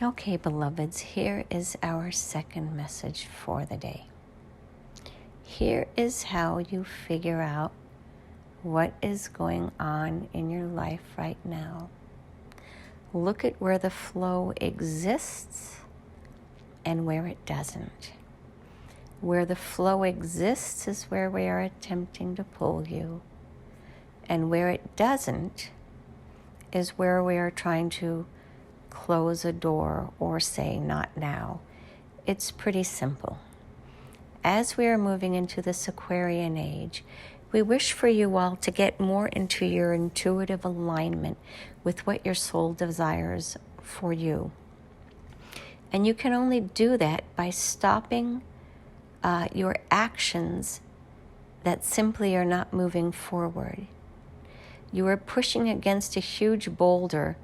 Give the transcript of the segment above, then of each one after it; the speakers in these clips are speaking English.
Okay, beloveds, here is our second message for the day. Here is how you figure out what is going on in your life right now. Look at where the flow exists and where it doesn't. Where the flow exists is where we are attempting to pull you. And where it doesn't is where we are trying to close a door or say, not now. It's pretty simple. As we are moving into this Aquarian age, we wish for you all to get more into your intuitive alignment with what your soul desires for you. And you can only do that by stopping your actions that simply are not moving forward. You are pushing against a huge boulder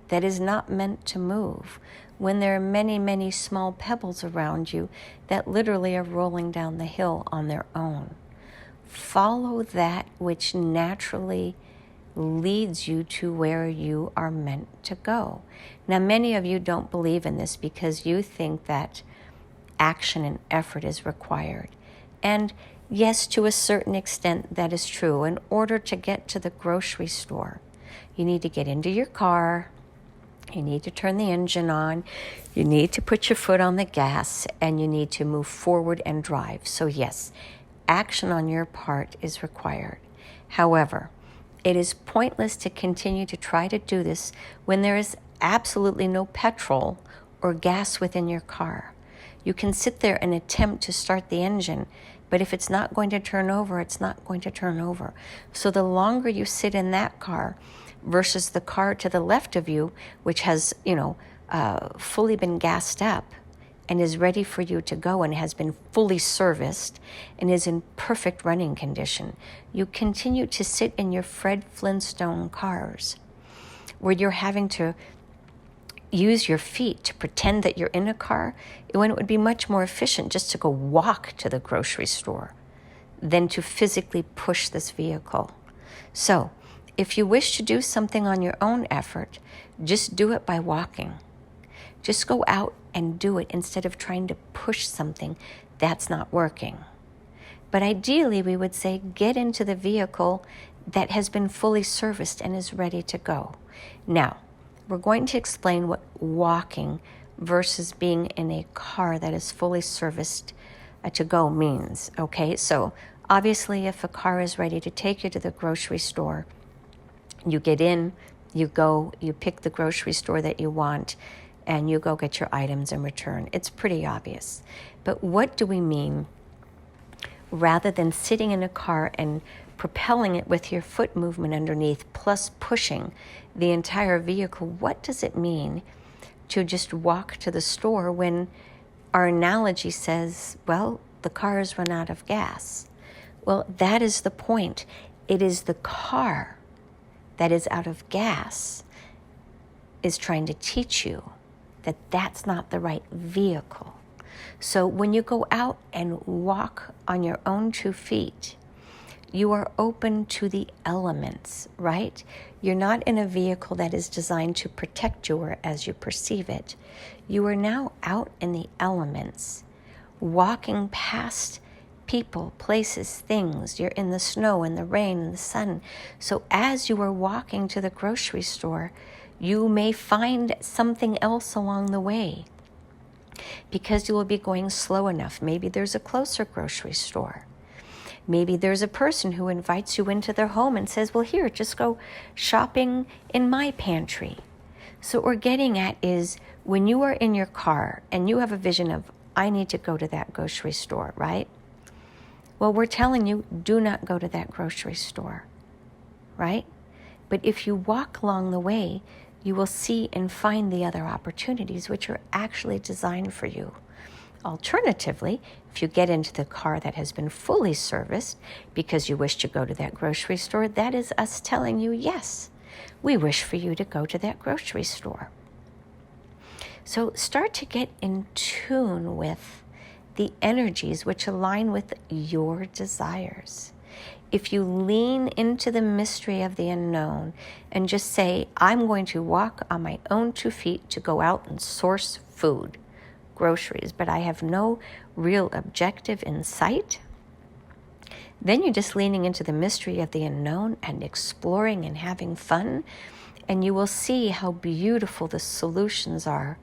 that is not meant to move when there are many, many small pebbles around you that literally are rolling down the hill on their own. Follow that which naturally leads you to where you are meant to go. Now, many of you don't believe in this because you think that action and effort is required. And yes, to a certain extent, that is true. In order to get to the grocery store, you need to get into your car, you need to turn the engine on, you need to put your foot on the gas, and you need to move forward and drive. So yes, action on your part is required. However, it is pointless to continue to try to do this when there is absolutely no petrol or gas within your car. You can sit there and attempt to start the engine, but if it's not going to turn over, it's not going to turn over. So the longer you sit in that car versus the car to the left of you, which has, fully been gassed up and is ready for you to go and has been fully serviced and is in perfect running condition, you continue to sit in your Fred Flintstone cars where you're having to use your feet to pretend that you're in a car, when it would be much more efficient just to go walk to the grocery store than to physically push this vehicle. So, if you wish to do something on your own effort, just do it by walking. Just go out and do it instead of trying to push something that's not working. But ideally, we would say get into the vehicle that has been fully serviced and is ready to go. Now, we're going to explain what walking versus being in a car that is fully serviced to go means, okay? So obviously, if a car is ready to take you to the grocery store, you get in, you go, you pick the grocery store that you want, and you go get your items and return. It's pretty obvious. But what do we mean rather than sitting in a car and propelling it with your foot movement underneath plus pushing the entire vehicle? What does it mean to just walk to the store when our analogy says, well, the car has run out of gas? Well, that is the point. It is the car that is out of gas is trying to teach you that that's not the right vehicle. So when you go out and walk on your own 2 feet, you are open to the elements, right? You're not in a vehicle that is designed to protect you or as you perceive it. You are now out in the elements, walking past people, places, things. You're in the snow and the rain and the sun. So as you are walking to the grocery store, you may find something else along the way because you will be going slow enough. Maybe there's a closer grocery store. Maybe there's a person who invites you into their home and says, well, here, just go shopping in my pantry. So what we're getting at is when you are in your car and you have a vision of, I need to go to that grocery store, right? Well, we're telling you, do not go to that grocery store, right? But if you walk along the way, you will see and find the other opportunities which are actually designed for you. Alternatively, if you get into the car that has been fully serviced because you wish to go to that grocery store, that is us telling you, yes, we wish for you to go to that grocery store. So start to get in tune with the energies which align with your desires. if you lean into the mystery of the unknown and just say, I'm going to walk on my own 2 feet to go out and source food, groceries, but I have no real objective in sight, then you're just leaning into the mystery of the unknown and exploring and having fun, and you will see how beautiful the solutions are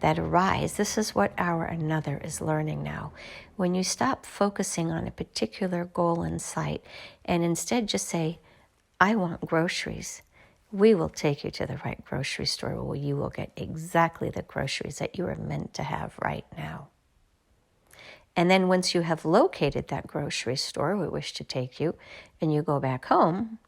that arise. This is what our another is learning now. When you stop focusing on a particular goal in sight and instead just say, I want groceries, we will take you to the right grocery store where you will get exactly the groceries that you are meant to have right now. And then once you have located that grocery store we wish to take you and you go back home,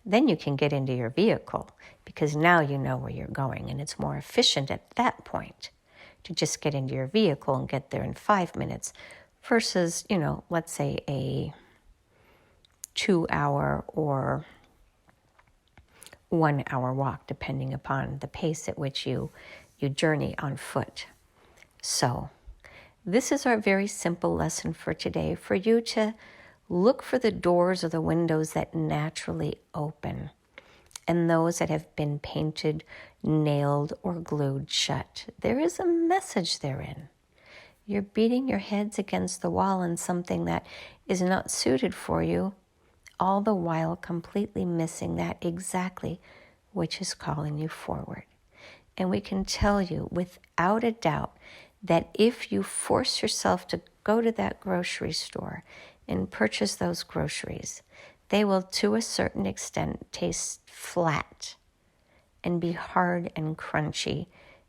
then you can get into your vehicle because now you know where you're going, and it's more efficient at that point to just get into your vehicle and get there in 5 minutes versus, let's say a 2-hour or 1-hour walk, depending upon the pace at which you journey on foot. So this is our very simple lesson for today, for you to look for the doors or the windows that naturally open and those that have been painted, nailed, or glued shut. There is a message therein. You're beating your heads against the wall in something that is not suited for you, all the while completely missing that exactly which is calling you forward. And we can tell you without a doubt that if you force yourself to go to that grocery store and purchase those groceries, they will to a certain extent taste flat and be hard and crunchy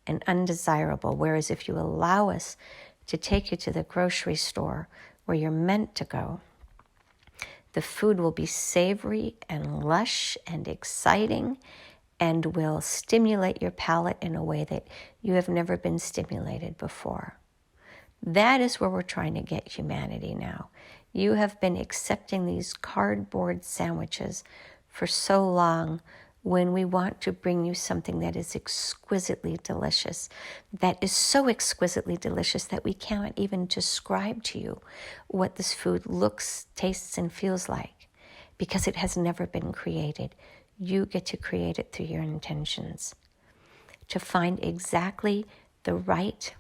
and undesirable. Whereas if you allow us to take you to the grocery store where you're meant to go, the food will be savory and lush and exciting and will stimulate your palate in a way that you have never been stimulated before. That is where we're trying to get humanity now. You have been accepting these cardboard sandwiches for so long when we want to bring you something that is exquisitely delicious, that is so exquisitely delicious that we cannot even describe to you what this food looks, tastes, and feels like, because it has never been created. You get to create it through your intentions, to find exactly the right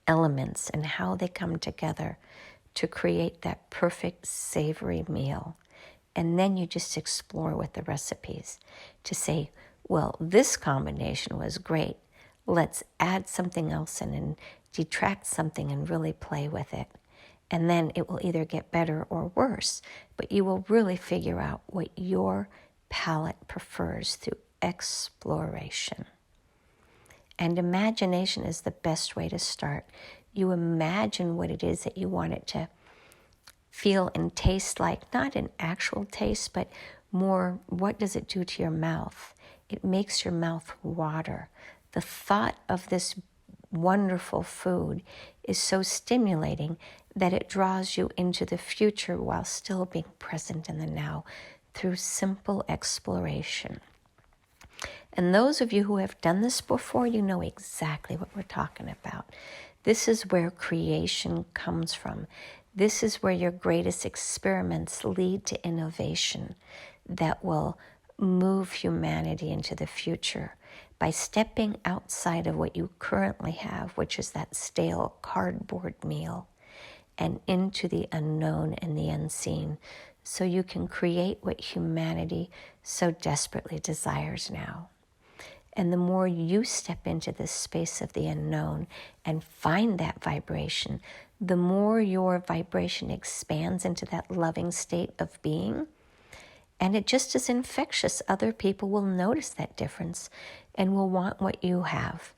elements and how they come together to create that perfect savory meal. And then you just explore with the recipes to say, well, this combination was great. Let's add something else in and detract something and really play with it. And then it will either get better or worse, but you will really figure out what your palate prefers through exploration. And imagination is the best way to start. You imagine what it is that you want it to feel and taste like, not an actual taste, but more, what does it do to your mouth? It makes your mouth water. The thought of this wonderful food is so stimulating that it draws you into the future while still being present in the now through simple exploration. And those of you who have done this before, you know exactly what we're talking about. This is where creation comes from. This is where your greatest experiments lead to innovation that will move humanity into the future by stepping outside of what you currently have, which is that stale cardboard meal, and into the unknown and the unseen, so you can create what humanity so desperately desires now. And the more you step into this space of the unknown and find that vibration, the more your vibration expands into that loving state of being. And it just is infectious. Other people will notice that difference and will want what you have.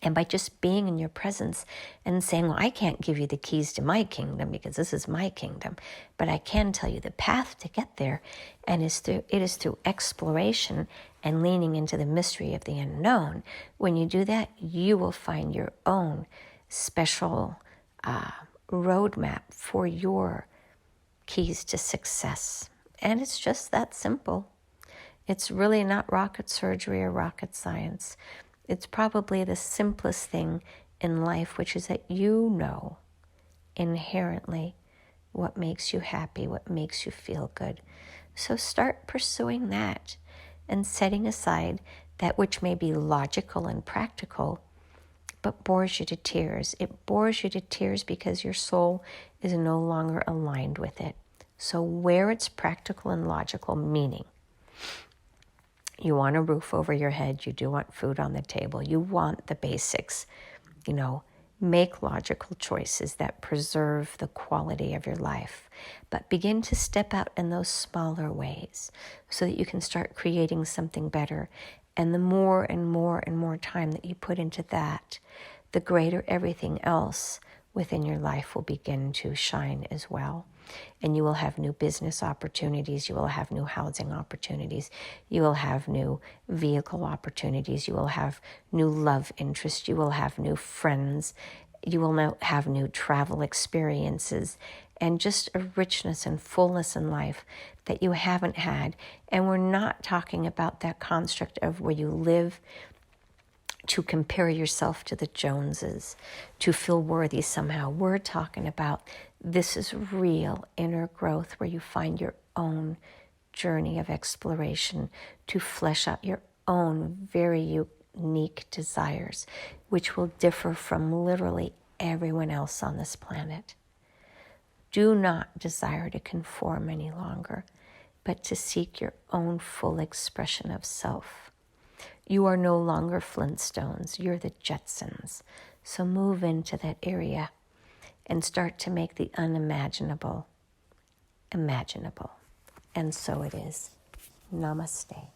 And by just being in your presence and saying, well, I can't give you the keys to my kingdom because this is my kingdom, but I can tell you the path to get there, and it is through exploration and leaning into the mystery of the unknown. When you do that, you will find your own special roadmap for your keys to success. And it's just that simple. It's really not rocket surgery or rocket science. It's probably the simplest thing in life, which is that you know inherently what makes you happy, what makes you feel good. So start pursuing that and setting aside that which may be logical and practical, but bores you to tears. It bores you to tears because your soul is no longer aligned with it. So where it's practical and logical, meaning you want a roof over your head, you do want food on the table, you want the basics, make logical choices that preserve the quality of your life. But begin to step out in those smaller ways so that you can start creating something better. And the more and more and more time that you put into that, the greater everything else within your life will begin to shine as well. And you will have new business opportunities. You will have new housing opportunities. You will have new vehicle opportunities. You will have new love interests. You will have new friends. You will now have new travel experiences and just a richness and fullness in life that you haven't had. And we're not talking about that construct of where you live to compare yourself to the Joneses, to feel worthy somehow. We're talking about this is real inner growth where you find your own journey of exploration to flesh out your own very unique desires, which will differ from literally everyone else on this planet. Do not desire to conform any longer, but to seek your own full expression of self. You are no longer Flintstones, you're the Jetsons. So move into that area and start to make the unimaginable imaginable. And so it is. Namaste.